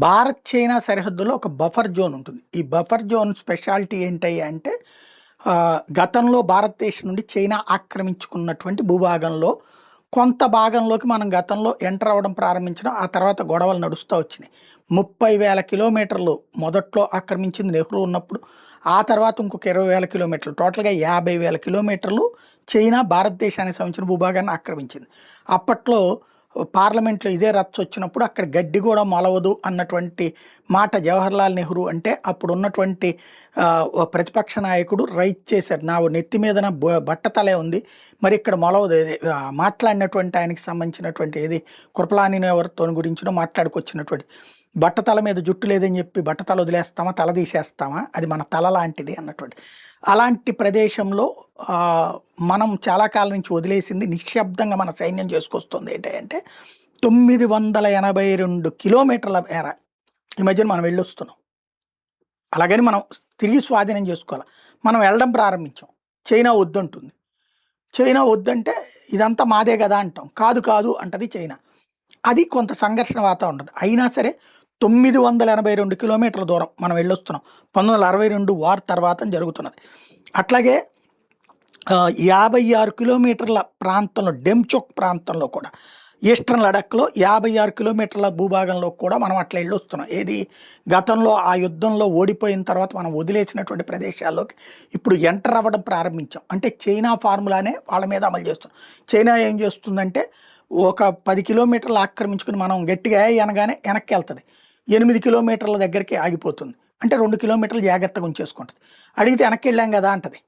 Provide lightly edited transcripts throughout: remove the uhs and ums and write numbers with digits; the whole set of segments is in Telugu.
భారత్ చైనా సరిహద్దులో ఒక బఫర్ జోన్ ఉంటుంది. ఈ బఫర్ జోన్ స్పెషాలిటీ ఏంటయ్యా అంటే గతంలో భారతదేశం నుండి చైనా ఆక్రమించుకున్నటువంటి భూభాగంలో కొంత భాగంలోకి మనం గతంలో ఎంటర్ అవ్వడం ప్రారంభించడం, ఆ తర్వాత గొడవలు నడుస్తూ వచ్చినాయి. 30,000 కిలోమీటర్లు మొదట్లో ఆక్రమించింది నెహ్రూ ఉన్నప్పుడు. ఆ తర్వాత ఇంకొక 20,000 కిలోమీటర్లు, టోటల్‌గా 50,000 కిలోమీటర్లు చైనా భారతదేశానికి సంబంధించిన భూభాగాన్ని ఆక్రమించింది. అప్పట్లో పార్లమెంట్లో ఇదే రచ్చొచ్చినప్పుడు అక్కడ గడ్డి కూడా మొలవదు అన్నటువంటి మాట జవహర్లాల్ నెహ్రూ అంటే అప్పుడున్నటువంటి ఓ ప్రతిపక్ష నాయకుడు రైజ్ చేశారు. నా నెత్తి మీదన బట్టతలే ఉంది, మరి ఇక్కడ మొలవదు. మాట్లాడినటువంటి ఆయనకి సంబంధించినటువంటి ఏది కృపలానినో ఎవరితో గురించినో మాట్లాడుకొచ్చినటువంటి బట్టతల మీద జుట్టు లేదని చెప్పి బట్టతల వదిలేస్తామా, తల తీసేస్తామా, అది మన తల లాంటిది అన్నటువంటి అలాంటి ప్రదేశంలో మనం చాలా కాలం నుంచి వదిలేసింది నిశ్శబ్దంగా మన సైన్యం చేసుకొస్తుంది ఏంటంటే 982 కిలోమీటర్ల మేర ఈ మధ్యన మనం వెళ్ళొస్తున్నాం. అలాగని మనం తిరిగి స్వాధీనం చేసుకోవాలి. మనం వెళ్ళడం ప్రారంభించాం. చైనా వద్దంటుంది. చైనా వద్దంటే ఇదంతా మాదే కదా అంటాం. కాదు కాదు అంటది చైనా. అది కొంత సంఘర్షణ వాతావరణం ఉంటుంది. అయినా సరే 982 కిలోమీటర్ల దూరం మనం వెళ్ళొస్తున్నాం. 1962 వార్ తర్వాత జరుగుతున్నది. అట్లాగే 56 కిలోమీటర్ల ప్రాంతంలో డెమ్చోక్ ప్రాంతంలో కూడా ఈస్టర్న్ లడఖ్లో 56 కిలోమీటర్ల భూభాగంలో కూడా మనం అట్లా వెళ్ళొస్తున్నాం. ఏది గతంలో ఆ యుద్ధంలో ఓడిపోయిన తర్వాత మనం వదిలేసినటువంటి ప్రదేశాల్లోకి ఇప్పుడు ఎంటర్ అవ్వడం ప్రారంభించాం. అంటే చైనా ఫార్ములానే వాళ్ళ మీద అమలు చేస్తున్నాం. చైనా ఏం చేస్తుందంటే ఒక 10 కిలోమీటర్లు ఆక్రమించుకుని మనం గట్టిగా అనగానే వెనక్కి వెళ్తుంది. 8 కిలోమీటర్ల దగ్గరికి ఆగిపోతుంది. అంటే 2 కిలోమీటర్లు జాగ్రత్తగా ఉంచేసుకుంటుంది. అడిగితే వెనక్కి వెళ్ళాం కదా అంటది.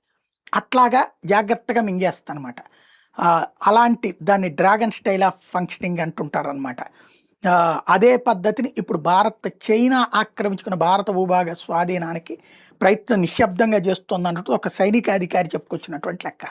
అట్లాగా జాగ్రత్తగా మింగేస్తానమాట. అలాంటి దాన్ని డ్రాగన్ స్టైల్ ఆఫ్ ఫంక్షనింగ్ అంటుంటారనమాట. అదే పద్ధతిని ఇప్పుడు చైనా ఆక్రమించుకున్న భారత భూభాగ స్వాధీనానికి ప్రయత్నం నిశ్శబ్దంగా చేస్తుందన్నట్టు ఒక సైనిక అధికారి చెప్పుకొచ్చినటువంటి లెక్క.